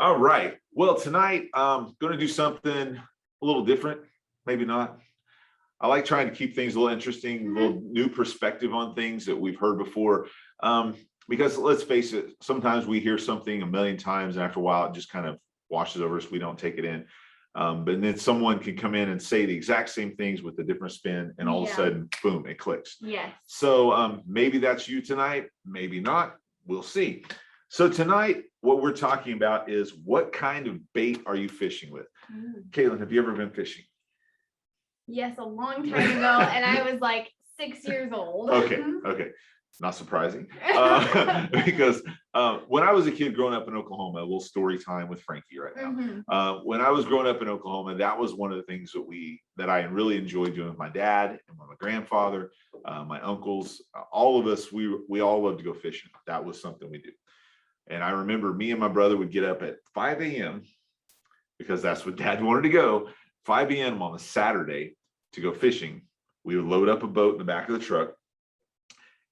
All right. Well, tonight I'm going to do something a little different. Maybe not. I like trying to keep things a little interesting, a little new perspective on things that we've heard before. Because let's face it, sometimes we hear something a million times, and after a while, it just kind of washes over us. We don't take it in. But then someone can come in and say the exact same things with a different spin, and all of a sudden, boom, it clicks. Yes. So maybe that's you tonight, maybe not. We'll see. So tonight, what we're talking about is what kind of bait are you fishing with? Caitlin, have you ever been fishing? Yes, a long time ago, and I was like 6 years old. Okay. Not surprising. Because when I was a kid growing up in Oklahoma, a little story time with Frankie right now. When I was growing up in Oklahoma, that was one of the things that I really enjoyed doing with my dad and my grandfather, my uncles, all of us, we all loved to go fishing. That was something we do. And I remember me and my brother would get up at 5 a.m. because that's what Dad wanted to go, 5 a.m. on a Saturday to go fishing. We would load up a boat in the back of the truck.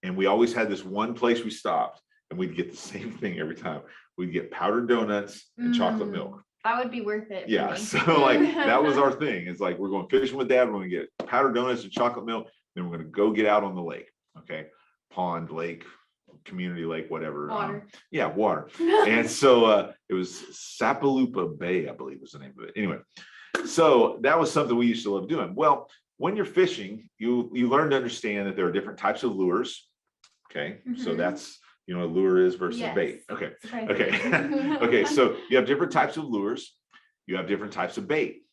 And we always had this one place we stopped, and we'd get the same thing every time. We'd get powdered donuts and chocolate milk. That would be worth it. Yeah. So like that was our thing. It's like, we're going fishing with Dad. We're going to get powdered donuts and chocolate milk. Then we're going to go get out on the lake. Okay. Pond, lake, community lake, whatever. Water. Water. And so it was Sapaloosa Bay, I believe was the name of it. Anyway, so that was something we used to love doing. Well, when you're fishing, you learn to understand that there are different types of lures. Okay. So that's, a lure is versus bait. Okay. Okay. So you have different types of lures. You have different types of bait.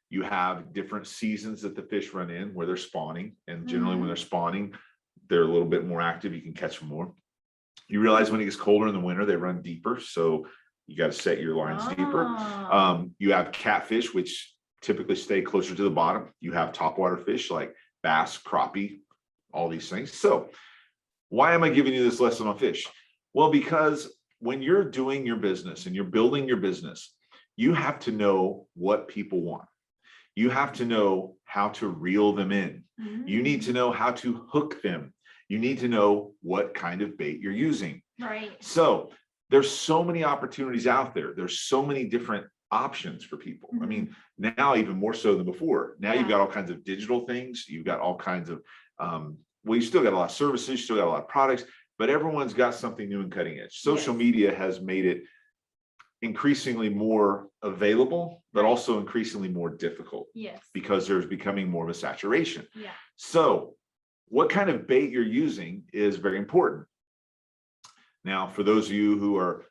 You have different seasons that the fish run in where they're spawning. And generally when they're spawning, they're a little bit more active. You can catch them more. You realize when it gets colder in the winter, they run deeper. So you got to set your lines deeper. You have catfish, which typically stay closer to the bottom. You have topwater fish like bass, crappie, all these things. So why am I giving you this lesson on fish? Well, because when you're doing your business and you're building your business, you have to know what people want. You have to know how to reel them in. You need to know how to hook them. You need to know what kind of bait you're using. Right. So there's so many opportunities out there. There's so many different options for people. I mean, now even more so than before. Now you've got all kinds of digital things. You've got all kinds of, you still got a lot of services, you still got a lot of products, but everyone's got something new and cutting edge. Social media has made it increasingly more available, but also increasingly more difficult. Yes. Because there's becoming more of a saturation. Yeah. So what kind of bait you're using is very important. Now, for those of you who are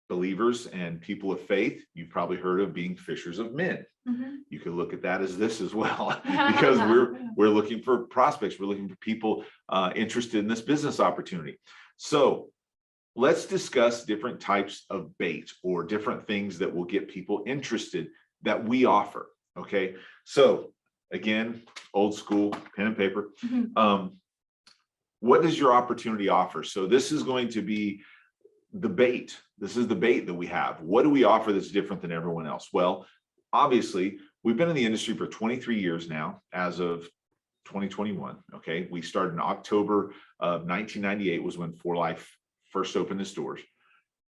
believers and people of faith, you've probably heard of being fishers of men. You can look at that as this as well, because we're looking for prospects. We're looking for people interested in this business opportunity. So let's discuss different types of bait or different things that will get people interested that we offer. Okay. So again, old school pen and paper. What does your opportunity offer? So this is going to be the bait. This is the bait that we have. What do we offer that's different than everyone else? Well, obviously, we've been in the industry for 23 years now, as of 2021. Okay. We started in October of 1998 was when 4Life first opened its doors.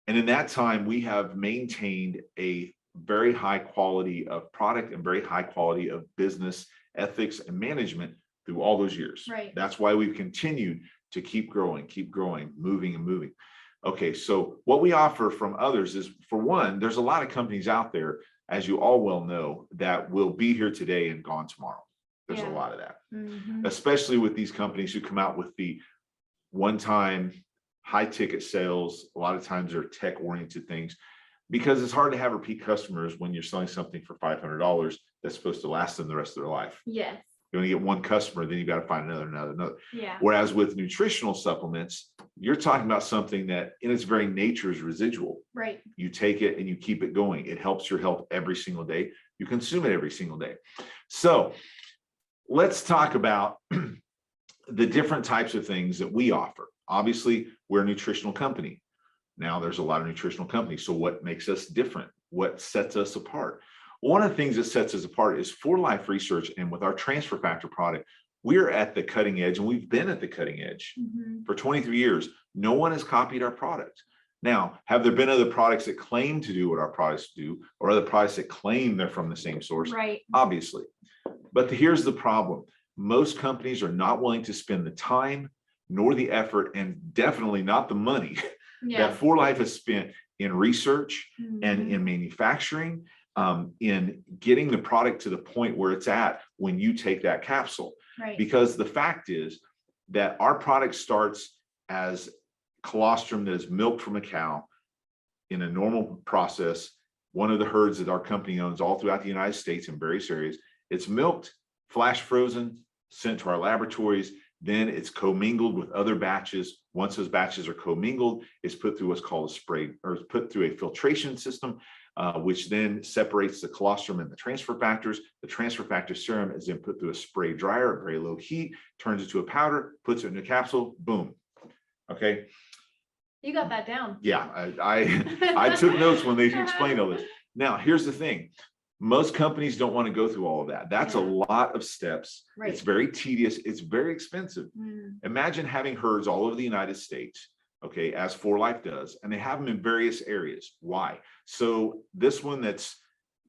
And in that time, we have maintained a very high quality of product and very high quality of business ethics and management through all those years. Right. That's why we've continued to keep growing, moving and moving. Okay, so what we offer from others is, for one, there's a lot of companies out there, as you all well know, that will be here today and gone tomorrow. There's a lot of that, especially with these companies who come out with the one-time high ticket sales. A lot of times they're tech-oriented things, because it's hard to have repeat customers when you're selling something for $500 that's supposed to last them the rest of their life. Yes. You only get one customer, then you got to find another. Yeah. Whereas with nutritional supplements, you're talking about something that in its very nature is residual. Right. You take it and you keep it going. It helps your health every single day. You consume it every single day. So let's talk about the different types of things that we offer. Obviously, we're a nutritional company. Now there's a lot of nutritional companies. So what makes us different? What sets us apart? One of the things that sets us apart is 4Life research, and with our transfer factor product, we're at the cutting edge, and we've been at the cutting edge for 23 years. No one has copied our product. Now, have there been other products that claim to do what our products do, or other products that claim they're from the same source? Right. Obviously. But here's the problem. Most companies are not willing to spend the time nor the effort, and definitely not the money Yeah. that 4Life has spent in research and Mhm. in manufacturing, in getting the product to the point where it's at when you take that capsule. Right. Because the fact is that our product starts as colostrum that is milked from a cow in a normal process, one of the herds that our company owns all throughout the United States in various areas. It's milked, flash frozen, sent to our laboratories. Then it's commingled with other batches. Once those batches are commingled, it's put through what's called a spray, or it's put through a filtration system, which then separates the colostrum and the transfer factors. The transfer factor serum is then put through a spray dryer at very low heat, turns it to a powder, puts it in a capsule, boom. Okay. You got that down. Yeah, I took notes when they explained all this. Now, here's the thing. Most companies don't want to go through all of that. That's a lot of steps. Right. It's very tedious. It's very expensive. Imagine having herds all over the United States, okay, as 4Life does, and they have them in various areas. Why? So this one that's,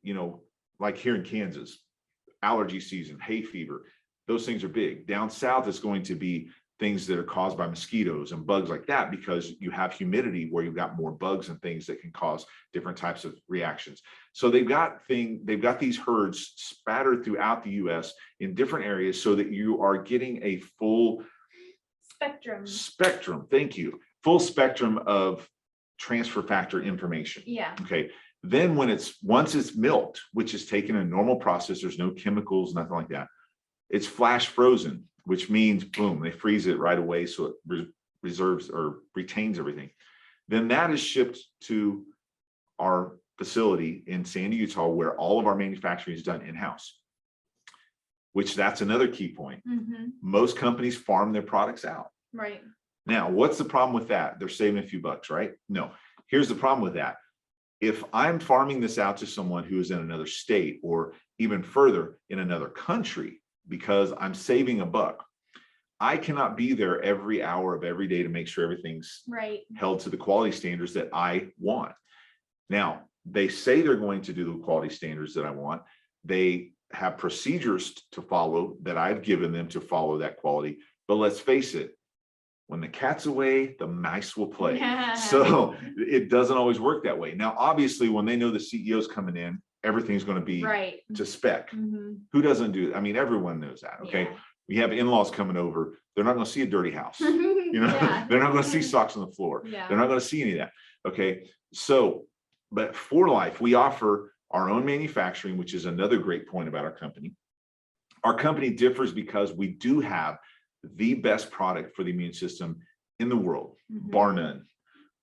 you know, like here in Kansas, allergy season, hay fever, those things are big. Down south, it's going to be things that are caused by mosquitoes and bugs like that, because you have humidity where you've got more bugs and things that can cause different types of reactions. So they've got these herds spattered throughout the US in different areas so that you are getting a full spectrum. Thank you. Full spectrum of transfer factor information. Yeah. Okay. Then once it's milked, which is taken in a normal process, there's no chemicals, nothing like that. It's flash frozen, which means boom, they freeze it right away so it reserves or retains everything. Then that is shipped to our facility in Sandy, Utah, where all of our manufacturing is done in-house, which that's another key point. Most companies farm their products out. Right. Now, what's the problem with that? They're saving a few bucks, right? No, here's the problem with that. If I'm farming this out to someone who is in another state or even further in another country, because I'm saving a buck, I cannot be there every hour of every day to make sure everything's held to the quality standards that I want. Now, they say they're going to do the quality standards that I want. They have procedures to follow that I've given them to follow that quality. But let's face it, when the cat's away, the mice will play. So it doesn't always work that way. Now, obviously, when they know the CEO's coming in, everything's going to be to spec. Who doesn't do it? I mean, everyone knows that. Okay. Yeah. We have in-laws coming over. They're not going to see a dirty house. You know, they're not going to see socks on the floor. They're not going to see any of that. Okay. So, but 4Life, we offer our own manufacturing, which is another great point about our company. Our company differs because we do have the best product for the immune system in the world, bar none.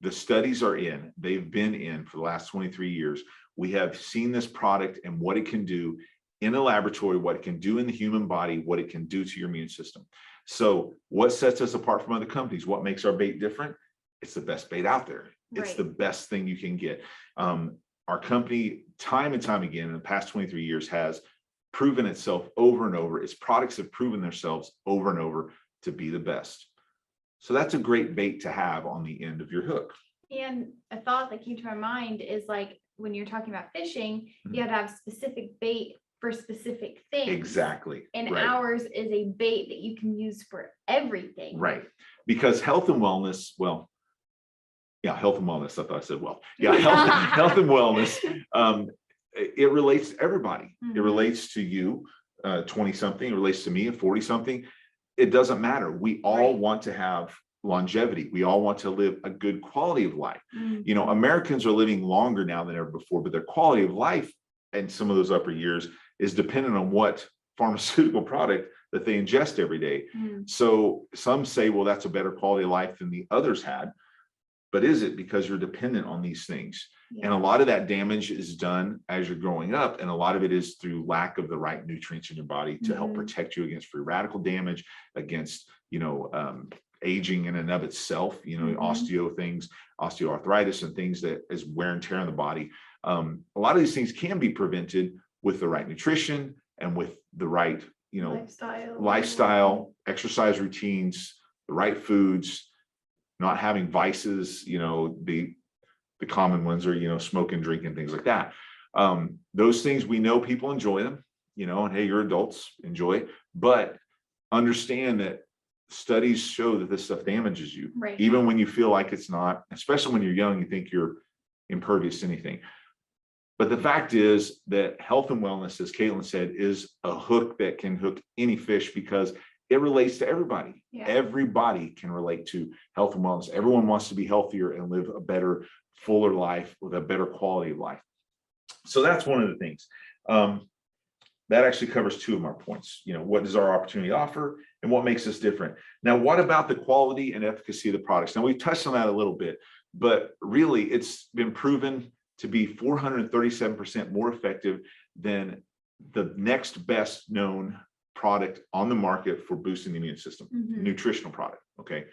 The studies are in, they've been in for the last 23 years. We have seen this product and what it can do in a laboratory, what it can do in the human body, what it can do to your immune system. So what sets us apart from other companies? What makes our bait different? It's the best bait out there. It's the best thing you can get. Our company, time and time again, in the past 23 years, has proven itself over and over. Its products have proven themselves over and over to be the best. So that's a great bait to have on the end of your hook. And a thought that came to my mind is, like, when you're talking about fishing, you have to have specific bait for specific things. Exactly. And ours is a bait that you can use for everything. Right. Because health and wellness, well, yeah, health and wellness. I thought I said, well, yeah, health and wellness. It relates to everybody. It relates to you, 20 something, it relates to me, a 40 something. It doesn't matter. We all want to have longevity. We all want to live a good quality of life. You know, Americans are living longer now than ever before, but their quality of life and some of those upper years is dependent on what pharmaceutical product that they ingest every day. So some say, well, that's a better quality of life than the others had. But is it? Because you're dependent on these things. And a lot of that damage is done as you're growing up. And a lot of it is through lack of the right nutrients in your body to help protect you against free radical damage, against, you know, aging in and of itself, you know, osteoarthritis and things that is wear and tear on the body. A lot of these things can be prevented with the right nutrition and with the right, you know, lifestyle, exercise routines, the right foods. not having vices, the common ones are, smoking, drinking, things like that. Those things, we know people enjoy them, and hey, you're adults, enjoy it, but understand that studies show that this stuff damages you, Right. even when you feel like it's not, especially when you're young, you think you're impervious to anything. But the fact is that health and wellness, as Caitlin said, is a hook that can hook any fish because it relates to everybody. Yeah. Everybody can relate to health and wellness. Everyone wants to be healthier and live a better, fuller life with a better quality of life. So that's one of the things. That actually covers two of my points. What does our opportunity offer and what makes us different? Now, what about the quality and efficacy of the products? Now, we've touched on that a little bit, but really it's been proven to be 437% more effective than the next best known product on the market for boosting the immune system, nutritional product, okay?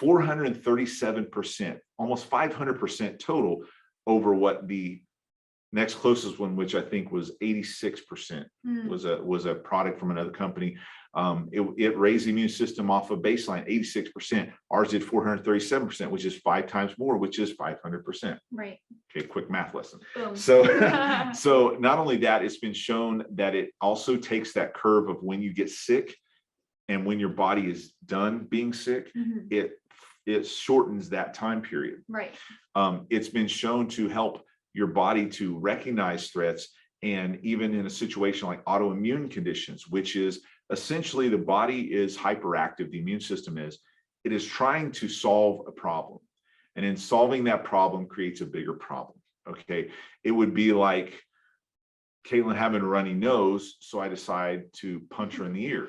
437%, almost 500% total over what the next closest one, which I think was 86%, was a product from another company. It raised the immune system off a baseline 86%. Ours did 437%, which is 5 times more, which is 500%. Right. Okay, quick math lesson. Boom. So, so not only that, it's been shown that it also takes that curve of when you get sick and when your body is done being sick, it shortens that time period. Right. It's been shown to help your body to recognize threats, and even in a situation like autoimmune conditions, which is essentially the body is hyperactive, the immune system is, it is trying to solve a problem. And in solving that problem creates a bigger problem, okay? It would be like Caitlin having a runny nose, so I decide to punch her in the ear,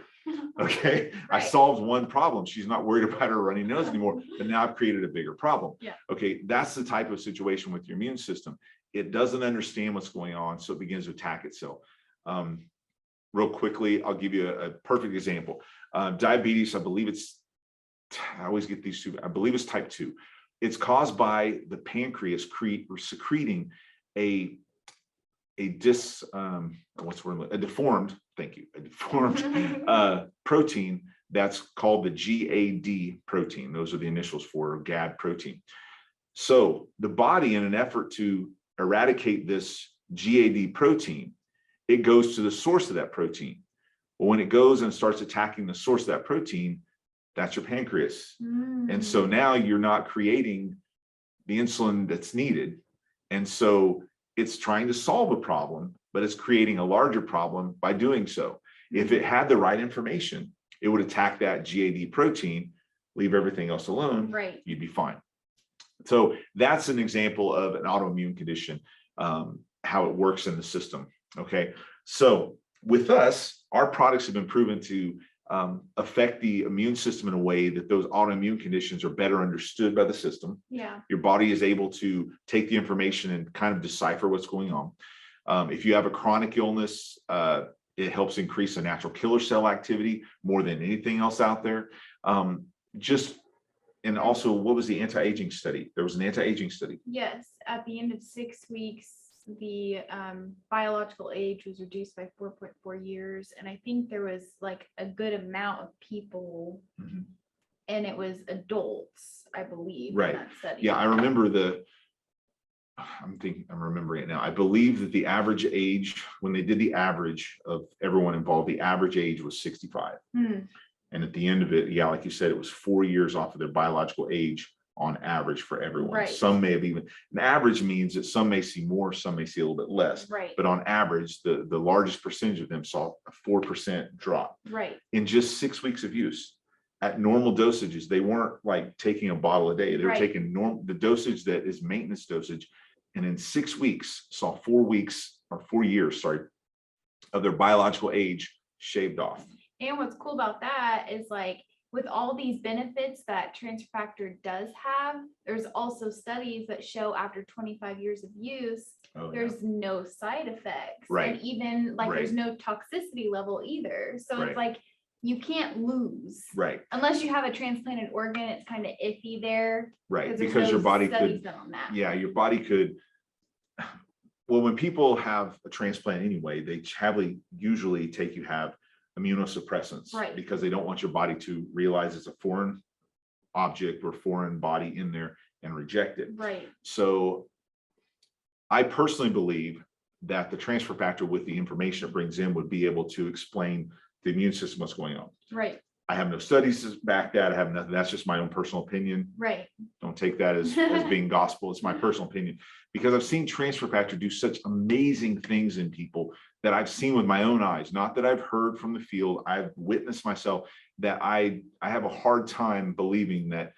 okay? Right. I solved one problem. She's not worried about her runny nose anymore, but now I've created a bigger problem. Yeah. Okay, that's the type of situation with your immune system. It doesn't understand what's going on, so it begins to attack itself. Real quickly, I'll give you a perfect example. Diabetes, I believe I always get these two, I believe it's type 2. It's caused by the pancreas secreting a deformed protein that's called the GAD protein. Those are the initials for GAD protein. So the body, in an effort to eradicate this GAD protein, it goes to the source of that protein. Well, when it goes and starts attacking the source of that protein, that's your pancreas. And so now you're not creating the insulin that's needed. And so it's trying to solve a problem, but it's creating a larger problem by doing so. If it had the right information, it would attack that GAD protein, leave everything else alone, right. You'd be fine. So that's an example of an autoimmune condition, how it works in the system. Okay, so with us, our products have been proven to affect the immune system in a way that those autoimmune conditions are better understood by the system. Yeah. Your body is able to take the information and kind of decipher what's going on. If you have a chronic illness, it helps increase the natural killer cell activity more than anything else out there. And also, what was the anti-aging study? There was an anti-aging study. Yes, at the end of 6 weeks, the biological age was reduced by 4.4 years. And I think there was like a good amount of people, and it was adults, I believe, right. in that study. Yeah, I remember I'm remembering it now. I believe that the average age, when they did the average of everyone involved, the average age was 65. And at the end of it, yeah, like you said, it was 4 years off of their biological age on average for everyone. Right. Some may have even, an average means that some may see more, some may see a little bit less. Right. But on average, the largest percentage of them saw a 4% drop. Right. In just 6 weeks of use. At normal dosages, they weren't like taking a bottle a day. They were taking the dosage that is maintenance dosage. And in 6 weeks, saw 4 years, of their biological age shaved off. And what's cool about that is, like, with all these benefits that transfer factor does have, there's also studies that show after 25 years of use, there's no side effects. Right. And even like there's no toxicity level either. So it's like you can't lose. Right. Unless you have a transplanted organ, it's kind of iffy there. Right. Because your body could, your body could. Well, when people have a transplant anyway, they usually take immunosuppressants, because they don't want your body to realize it's a foreign object or foreign body in there and reject it. Right. So I personally believe that the transfer factor with the information it brings in would be able to explain the immune system, what's going on. Right. I have no studies to back that. I have nothing. That's just my own personal opinion. Right. Don't take that as being gospel. It's my personal opinion, because I've seen transfer factor do such amazing things in people that I've seen with my own eyes, not that I've heard from the field. I've witnessed myself, that I have a hard time believing that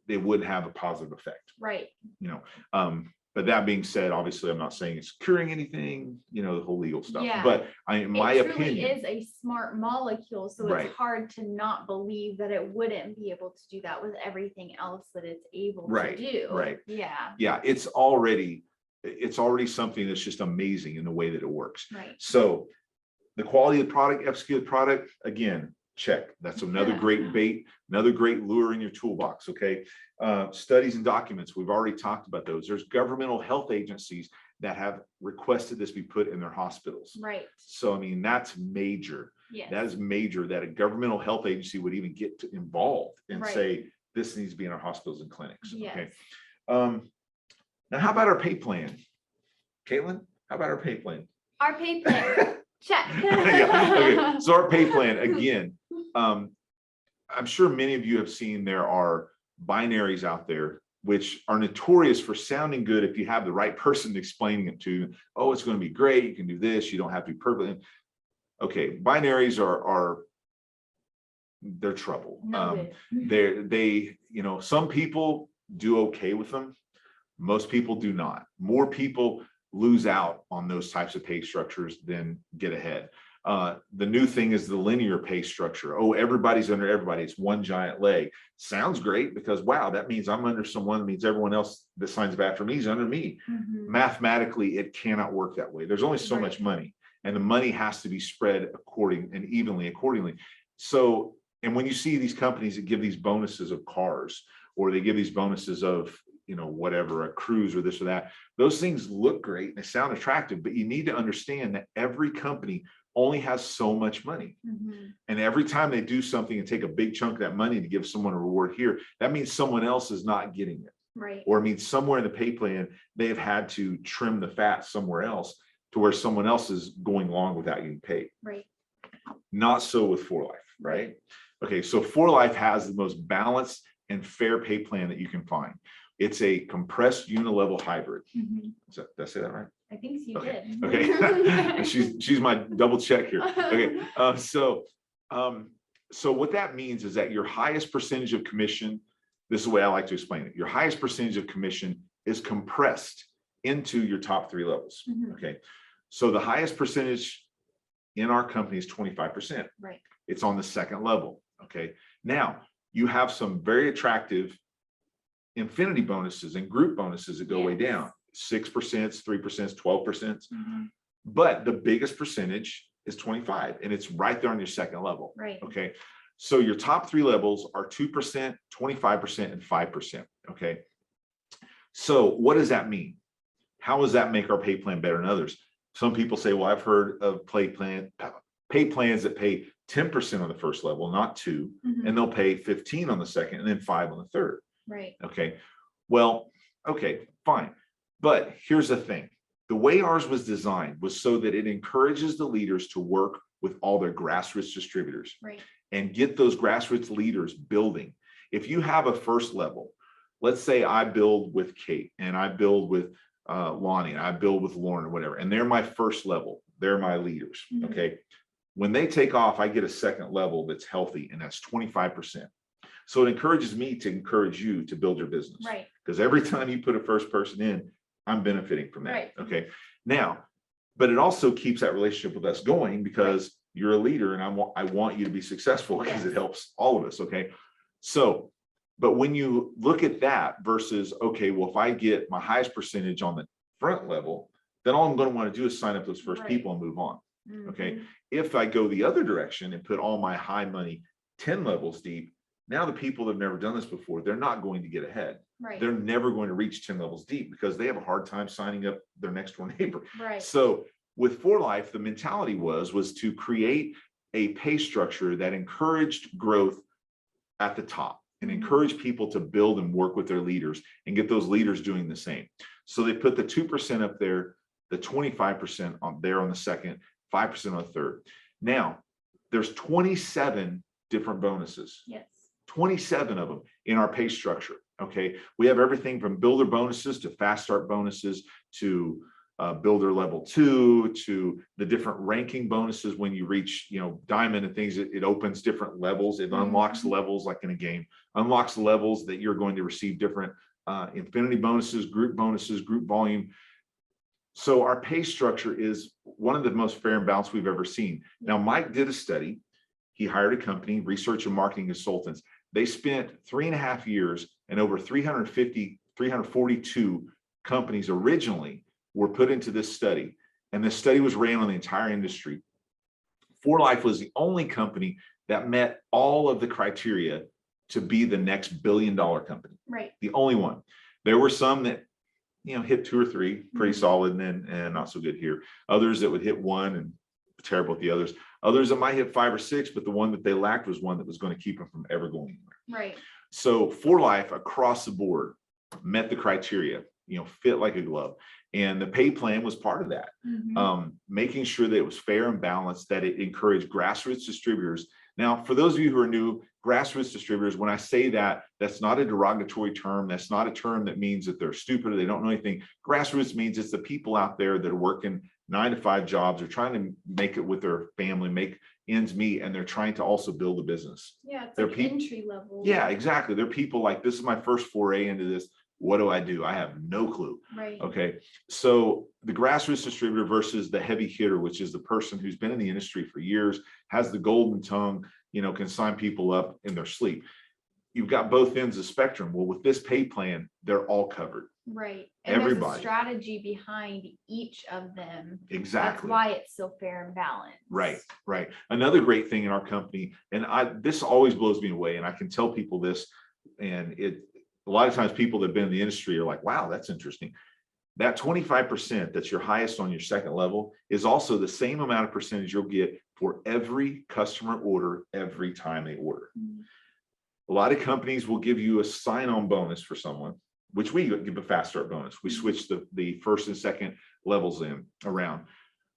they would have a positive effect. Right. But that being said, obviously I'm not saying it's curing anything, the whole legal stuff, Yeah. but in my it truly opinion, is a smart molecule, so Right. it's hard to not believe that it wouldn't be able to do that with everything else that it's able Right, to do. right. Yeah. it's already something that's just amazing in the way that it works. Right. So the quality of the product, efficacy of the product, again, check. That's another great bait, another great lure in your toolbox. Okay. Studies and documents, we've already talked about those. There's governmental health agencies that have requested this be put in their hospitals. Right. So, I mean, that's major. Yes. That is major, that a governmental health agency would even get involved and Right. say, this needs to be in our hospitals and clinics. Yes. Okay. Now, how about our pay plan? Caitlin, how about our pay plan? Our pay plan. Check. Yeah, okay. So our pay plan, again, I'm sure many of you have seen there are binaries out there which are notorious for sounding good if you have the right person explaining it to. Oh, it's going to be great. You can do this. You don't have to be perfect. Okay, binaries they're trouble. No good. They some people do okay with them. Most people do not. More people lose out on those types of pay structures than get ahead. The new thing is the linear pay structure. Oh, everybody's under everybody. It's one giant leg. Sounds great, because wow, that means I'm under someone. That means everyone else that signs up after me is under me. Mhm. Mathematically, it cannot work that way. There's only so much money, and the money has to be spread evenly accordingly. So, and when you see these companies that give these bonuses of cars, or they give these bonuses of whatever, a cruise or this or that, those things look great and they sound attractive, but you need to understand that every company only has so much money. Mhm. And every time they do something and take a big chunk of that money to give someone a reward here, that means someone else is not getting it. Right. Or it means somewhere in the pay plan, they have had to trim the fat somewhere else to where someone else is going along without getting paid. Right. Not so with 4Life, right? Okay, so 4Life has the most balanced and fair pay plan that you can find. It's a compressed unilevel hybrid. Mhm. Did I say that right? I think you Okay. did. Okay. she's my double check here. Okay. So what that means is that your highest percentage of commission, this is the way I like to explain it. Your highest percentage of commission is compressed into your top 3 levels. Mhm. Okay. So the highest percentage in our company is 25%. Right. It's on the 2nd level. Okay. Now you have some very attractive infinity bonuses and group bonuses that go way down. 6%, 3%, 12%. Mhm. But the biggest percentage is 25, and it's right there on your 2nd level. Right. Okay. So your top 3 levels are 2%, 25%, and 5%. Okay. So what does that mean? How does that make our pay plan better than others? Some people say, well, I've heard of pay plans that pay 10% on the 1st level, not 2, Mhm. and they'll pay 15 on the 2nd and then 5 on the 3rd. Right. Okay. Well, okay, fine. But here's the thing. The way ours was designed was so that it encourages the leaders to work with all their grassroots distributors. Right. And get those grassroots leaders building. If you have a 1st level, let's say I build with Kate and I build with Lonnie, and I build with Lauren or whatever, and they're my 1st level. They're my leaders. Mhm. Okay. When they take off, I get a 2nd level that's healthy, and that's 25%. So it encourages me to encourage you to build your business. Right. Because every time you put a 1st person in, I'm benefiting from that. Right. Okay. Now, but it also keeps that relationship with us going, because you're a leader and I want you to be successful, because Yes. it helps all of us. Okay. So, but when you look at that versus, okay, well, if I get my highest percentage on the front level, then all I'm going to want to do is sign up those 1st Right. people and move on. Okay. Mhm. If I go the other direction and put all my high money 10 levels deep, now the people that have never done this before, they're not going to get ahead. Right. They're never going to reach 10 levels deep, because they have a hard time signing up their next door neighbor. Right. So with 4Life, the mentality was to create a pay structure that encouraged growth at the top. and encourage people to build and work with their leaders and get those leaders doing the same. So they put the 2% up there, the 25% on there on the second, 5% on the third. Now, there's 27 different bonuses. Yes. 27 of them in our pay structure. Okay. We have everything from builder bonuses to fast start bonuses to builder level 2 to the different ranking bonuses. When you reach, diamond and things, it opens different levels. It unlocks levels, like in a game, unlocks levels that you're going to receive different infinity bonuses, group volume. So our pay structure is one of the most fair and balanced we've ever seen. Now, Mike did a study. He hired a company, research and marketing consultants. They spent 3.5 years, and over 342 companies originally were put into this study. And this study was ran on the entire industry. 4Life was the only company that met all of the criteria to be the next billion-dollar company. Right. The only one. There were some that, hit 2 or 3, pretty solid, and not so good here. Others that would hit 1 and terrible at the others. Others that might hit 5 or 6, but the one that they lacked was one that was going to keep them from ever going anywhere. Right. So 4Life across the board met the criteria, fit like a glove. And the pay plan was part of that, making sure that it was fair and balanced, that it encouraged grassroots distributors. Now, for those of you who are new, grassroots distributors, when I say that, that's not a derogatory term. That's not a term that means that they're stupid or they don't know anything. Grassroots means it's the people out there that are working 9-to-5 jobs, are trying to make it with their family, make ends meet, and they're trying to also build a business. Yeah, it's like entry level. Yeah, exactly. They're people like, this is my first foray into this. What do? I have no clue. Right. Okay. So the grassroots distributor versus the heavy hitter, which is the person who's been in the industry for years, has the golden tongue, can sign people up in their sleep. You've got both ends of the spectrum. Well, with this pay plan, they're all covered. Right. And Everybody. There's a strategy behind each of them. Exactly. That's why it's so fair and balanced. Right. Right. Another great thing in our company, and this always blows me away, and I can tell people this, and a lot of times people that have been in the industry are like, wow, that's interesting. That 25% that's your highest on your second level is also the same amount of percentage you'll get for every customer order every time they order. A lot of companies will give you a sign-on bonus for someone, which we give a fast start bonus. We switch the first and second levels around,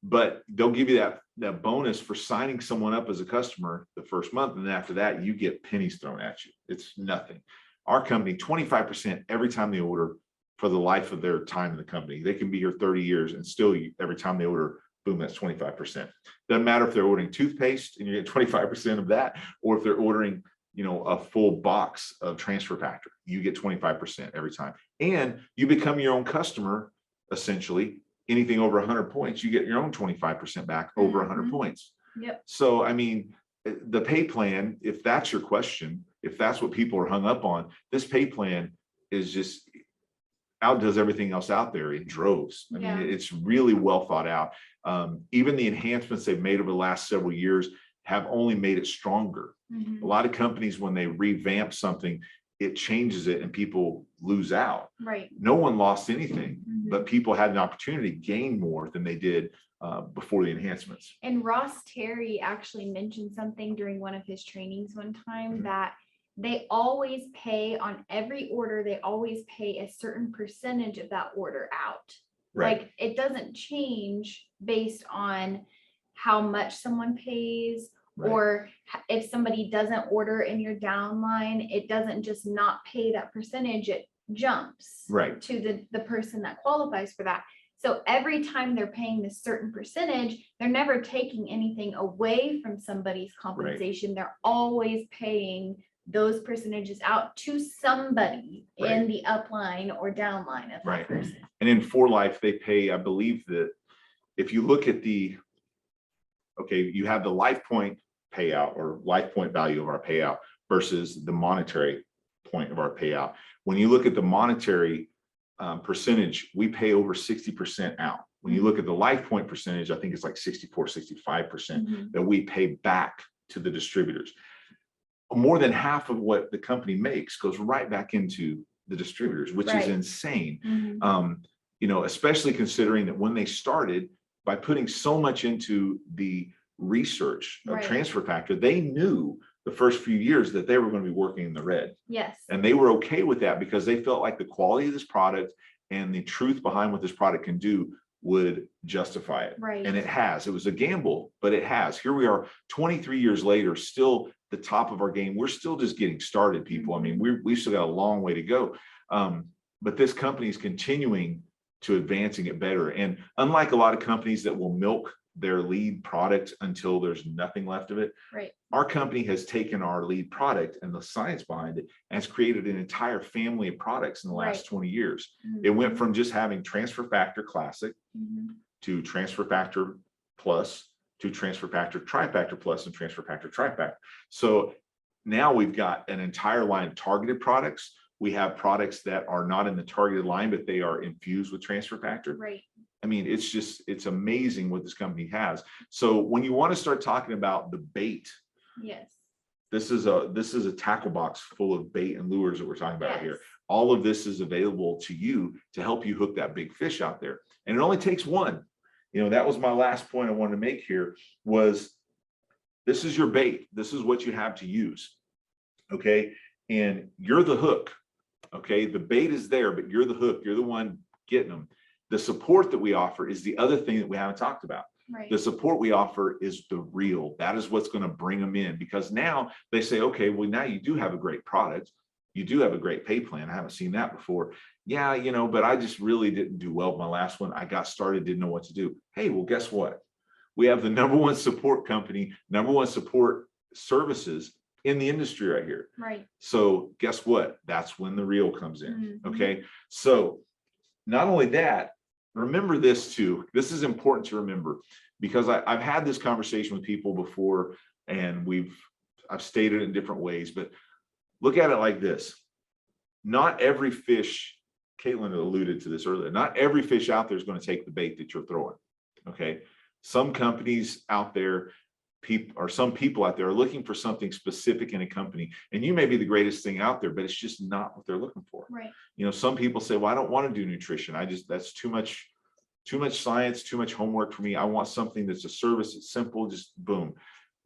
but they'll give you that bonus for signing someone up as a customer the first month. And then after that, you get pennies thrown at you. It's nothing. Our company, 25% every time they order for the life of their time in the company. They can be here 30 years and still every time they order, boom, that's 25%. Doesn't matter if they're ordering toothpaste and you get 25% of that, or if they're ordering, a full box of transfer factor, you get 25% every time. And you become your own customer, essentially. Anything over 100 points, you get your own 25% back over 100 points. Yep. So, I mean, the pay plan, if that's your question, if that's what people are hung up on, this pay plan is just outdoes everything else out there in droves. I mean, it's really well thought out. Even the enhancements they've made over the last several years have only made it stronger. A lot of companies, when they revamp something, it changes it and people lose out. Right. No one lost anything, but people had an opportunity to gain more than they did before the enhancements. And Ross Terry actually mentioned something during one of his trainings one time, that they always pay on every order. They always pay a certain percentage of that order out. Right. Like, it doesn't change based on how much someone pays, or if somebody doesn't order in your downline, it doesn't just not pay that percentage. It jumps to the person that qualifies for that. So every time they're paying this certain percentage, they're never taking anything away from somebody's compensation. They're always paying those percentages out to somebody in the upline or downline of that person. And in 4Life, they pay, I believe that if you look at you have the life point payout or life point value of our payout versus the monetary point of our payout. When you look at the monetary percentage, we pay over 60% out. When you look at the life point percentage, I think it's like 64-65% that we pay back to the distributors. More than half of what the company makes goes right back into the distributors, which is insane. Especially considering that when they started, by putting so much into the research of transfer factor, they knew the first few years that they were going to be working in the red. Yes. And they were okay with that because they felt like the quality of this product and the truth behind what this product can do would justify it. Right. And it has. It was a gamble, but it has. Here we are 23 years later, still the top of our game. We're still just getting started, people. I mean, we've still got a long way to go. But this company is continuing to advancing it better. And unlike a lot of companies that will milk their lead product until there's nothing left of it, right, our company has taken our lead product and the science behind it and has created an entire family of products in the last 20 years. It went from just having transfer factor classic to transfer factor plus to transfer factor trifactor plus and transfer factor trifactor. So now we've got an entire line of targeted products. We have products that are not in the targeted line, but they are infused with transfer factor. right. I mean, it's amazing what this company has. So when you want to start talking about the bait, Yes. this is a tackle box full of bait and lures that we're talking about here. Yes. All of this is available to you to help you hook that big fish out there. And it only takes one. You know, that was my last point I wanted to make here was this is your bait. This is what you have to use. Okay. And you're the hook. Okay. The bait is there, but you're the hook. You're the one getting them. The support that we offer is the other thing that we haven't talked about. Right. The support we offer is the real. That is what's going to bring them in, because now they say, okay, well, now you do have a great product. You do have a great pay plan. I haven't seen that before. Yeah, you know, but I just really didn't do well with my last one. I got started, didn't know what to do. Hey, well, guess what? We have the #1 support company, #1 support services in the industry right here. Right. So guess what? That's when the real comes in. Okay. So not only that, remember this too. This is important to remember because I've had this conversation with people before and I've stated it in different ways, but look at it like this. Not every fish, Caitlin alluded to this earlier, not every fish out there is going to take the bait that you're throwing. Okay. Some companies out there, some people out there are looking for something specific in a company, and you may be the greatest thing out there, but it's just not what they're looking for. Right. You know, some people say, well, I don't want to do nutrition. That's too much science, too much homework for me. I want something that's a service. It's simple, just boom.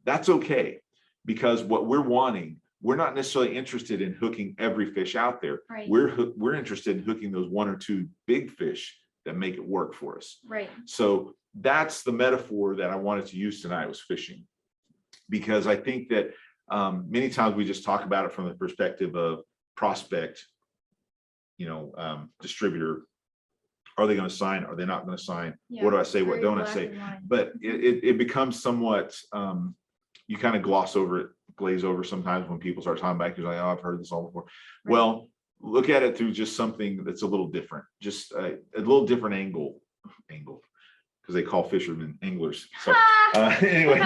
That's okay. Because what we're wanting, we're not necessarily interested in hooking every fish out there. Right. We're interested in hooking those 1 or 2 big fish that make it work for us. Right. So that's the metaphor that I wanted to use tonight, was fishing, because I think that many times we just talk about it from the perspective of prospect, distributor. Are they going to sign? Are they not going to sign? Yeah, What do I say? What very don't I black say? and white. But it becomes somewhat, you kind of gloss over it, glaze over sometimes when people start talking about it, because like, oh, I've heard this all before. Right. Well, look at it through just something that's a little different, just a little different angle, because they call fishermen anglers. So anyway,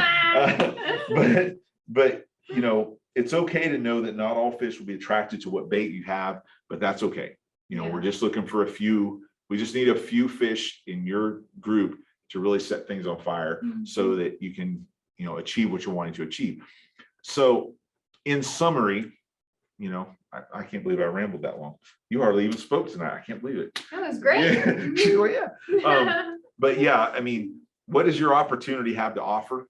but you know, it's okay to know that not all fish will be attracted to what bait you have, but that's okay. You know, Yeah. we're just looking for a few. We just need a few fish in your group to really set things on fire so that you can, achieve what you're wanting to achieve. So in summary, I can't believe I rambled that long. You hardly even spoke tonight. I can't believe it. That was great. Yeah. She's like, yeah. But yeah, I mean, what does your opportunity have to offer?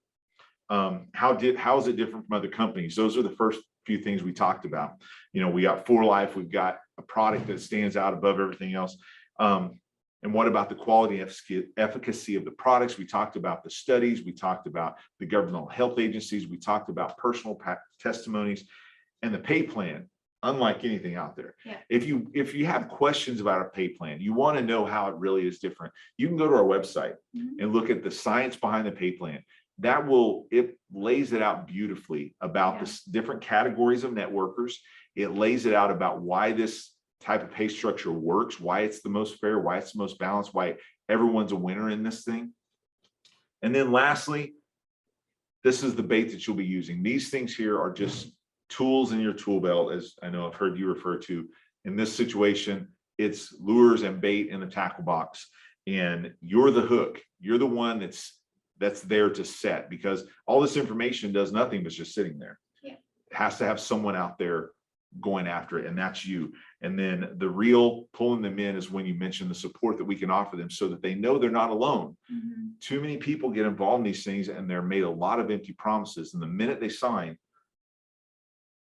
How is it different from other companies? Those are the first few things we talked about. We got DiamondsR4Life. We've got a product that stands out above everything else. And what about the quality and efficacy of the products? We talked about the studies. We talked about the governmental health agencies. We talked about personal testimonies and the pay plan, unlike anything out there. Yeah. If you have questions about our pay plan, you want to know how it really is different, you can go to our website and look at the science behind the pay plan. It lays it out beautifully about the different categories of networkers. It lays it out about why this type of pay structure works, why it's the most fair, why it's the most balanced, why everyone's a winner in this thing. And then lastly, this is the bait that you'll be using. These things here are just tools in your tool belt, as I know I've heard you refer to. In this situation, it's lures and bait in the tackle box, and you're the hook. You're the one that's there to set, because all this information does nothing but just sitting there. Yeah. It has to have someone out there going after it, and that's you. And then the real pulling them in is when you mention the support that we can offer them, so that they know they're not alone. Too many people get involved in these things and they're made a lot of empty promises, and the minute they sign,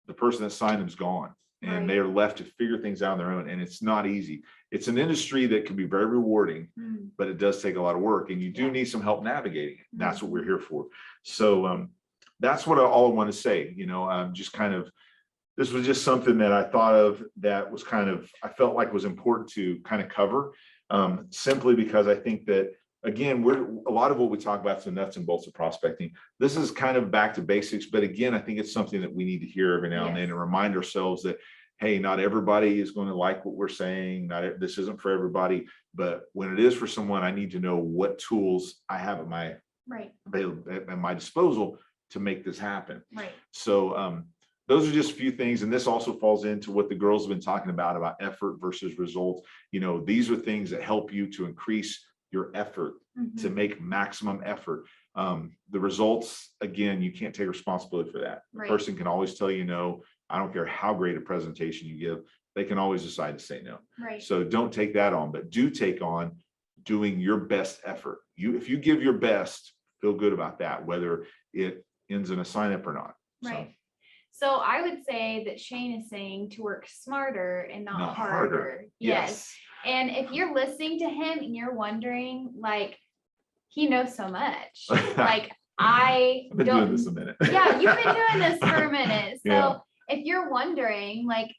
the person that signed them's gone. And Right. they are left to figure things out on their own. And it's not easy. It's an industry that can be very rewarding, but it does take a lot of work. And you do need some help navigating it. That's what we're here for. So that's what all I want to say. Just kind of, this was just something that I thought of that was kind of, I felt like was important to kind of cover, simply because I think that, again, a lot of what we talk about is the nuts and bolts of prospecting. This is kind of back to basics, but again, I think it's something that we need to hear every now and then and remind ourselves that, hey, not everybody is going to like what we're saying. This isn't for everybody, but when it is for someone, I need to know what tools I have at my disposal to make this happen. Right. So those are just a few things. And this also falls into what the girls have been talking about effort versus results. These are things that help you to increase your effort, to make maximum effort. The results, again, you can't take responsibility for that. The person can always tell you no. I don't care how great a presentation you give, they can always decide to say no. Right. So don't take that on, but do take on doing your best effort. If you give your best, feel good about that, whether it ends in a sign up or not. Right. So I would say that Shayne is saying to work smarter and not harder. Yes. And if you're listening to him and you're wondering, like, he knows so much. Like, I've been doing this a minute. Yeah, you've been doing this for a minute. So if you're wondering, like,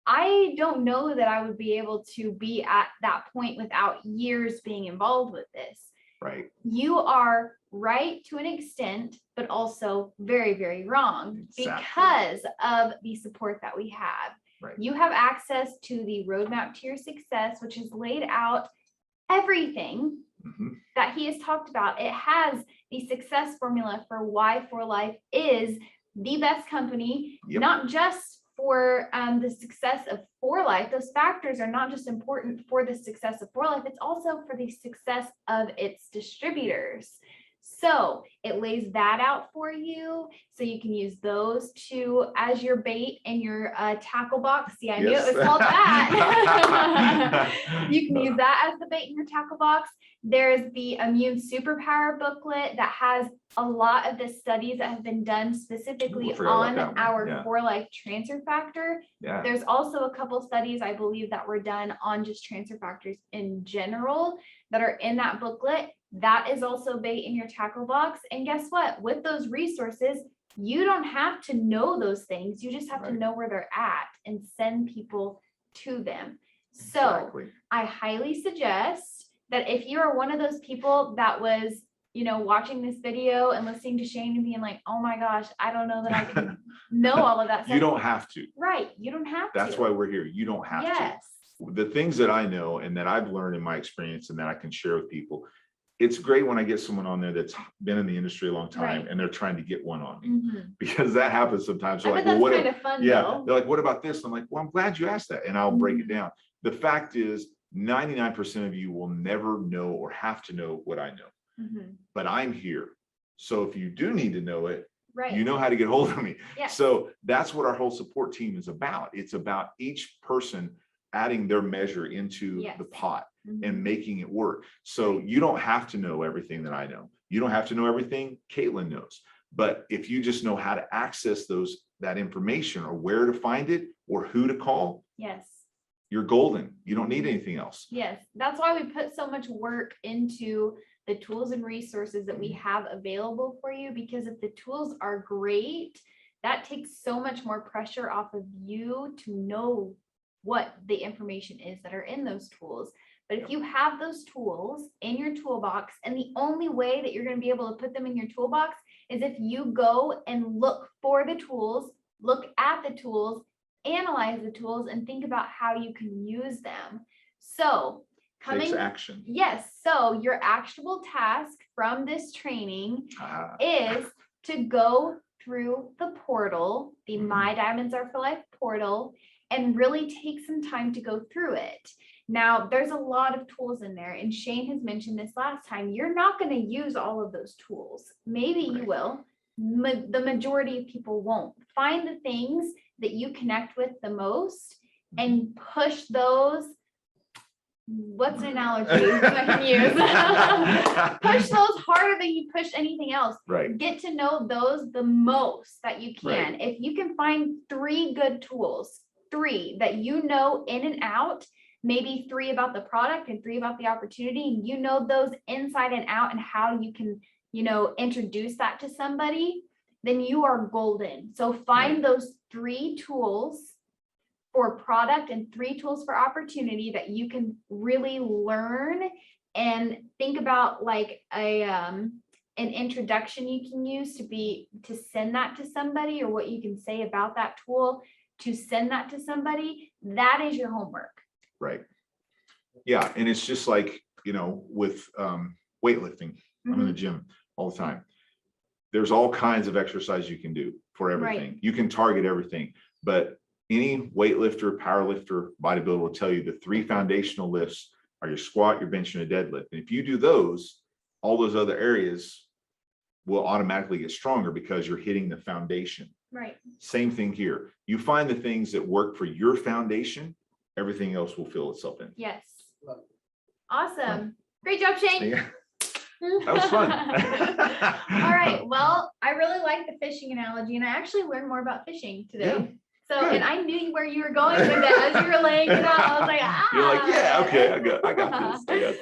I don't know that I would be able to be at that point without years being involved with this. Right. You are right to an extent, but also very, very wrong because of the support that we have. Right. You have access to the roadmap to your success, which has laid out everything that he has talked about. It has the success formula for why 4Life is the best company, not just for the success of 4Life. Those factors are not just important for the success of 4Life, it's also for the success of its distributors. So it lays that out for you, so you can use those as your bait in your tackle box. See, I knew it was called that. You can use that as the bait in your tackle box. There's the Immune Superpower booklet that has a lot of the studies that have been done specifically on our 4Life transfer factor. There's also a couple studies, I believe, that were done on just transfer factors in general that are in that booklet. That is also bait in your tackle box. And guess what? With those resources, you don't have to know those things. You just have to know where they're at and send people to them. So I highly suggest that if you are one of those people that was, watching this video and listening to Shayne and being like, oh my gosh, I don't know that I can know all of that stuff. You don't have to. Right. You don't have to. That's why we're here. You don't have to. The things that I know and that I've learned in my experience and that I can share with people, it's great when I get someone on there that's been in the industry a long time and they're trying to get one on me, because that happens sometimes. They're like, well, what? Kind of fun, though. They're like, what about this? I'm like, well, I'm glad you asked that, and I'll break it down. The fact is, 99% of you will never know or have to know what I know, but I'm here. So if you do need to know it, you know how to get hold of me. So that's what our whole support team is about. It's about each person adding their measure into the pot and making it work. So you don't have to know everything that I know. You don't have to know everything Caitlin knows. But if you just know how to access that information, or where to find it, or who to call, you're golden. You don't need anything else. Yes. That's why we put so much work into the tools and resources that we have available for you, because if the tools are great, that takes so much more pressure off of you to know what the information is that are in those tools. But if you have those tools in your toolbox, and the only way that you're going to be able to put them in your toolbox is if you go and look for the tools, look at the tools, analyze the tools, and think about how you can use them. So takes action. Yes. So your actionable task from this training is to go through the portal, the My DiamondsR4Life portal, and really take some time to go through it. Now, there's a lot of tools in there, and Shayne has mentioned this last time. You're not going to use all of those tools. Maybe you will. The majority of people won't. Find the things that you connect with the most and push those what's an analogy I can use? Push those harder than you push anything else. Right. Get to know those the most that you can. Right. If you can find 3 good tools, 3 that you know in and out, maybe 3 about the product and 3 about the opportunity, and you know those inside and out and how you can, introduce that to somebody, then you are golden. So find those 3 tools for product and 3 tools for opportunity that you can really learn, and think about like an introduction you can use to send that to somebody, or what you can say about that tool to send that to somebody. That is your homework. Right. Yeah. And it's just like, with weightlifting, I'm in the gym all the time. There's all kinds of exercise you can do for everything. Right. You can target everything, but any weightlifter, power lifter, bodybuilder will tell you the 3 foundational lifts are your squat, your bench, and your deadlift. And if you do those, all those other areas will automatically get stronger because you're hitting the foundation. Right. Same thing here. You find the things that work for your foundation, everything else will fill itself in. Yes. Awesome. Great job, Shayne. Yeah. That was fun. All right. Well, I really like the fishing analogy, and I actually learned more about fishing today. Yeah. So, Good. and I knew where you were going with it as you were laying it out. I was like, You're like, yeah, okay, I got this.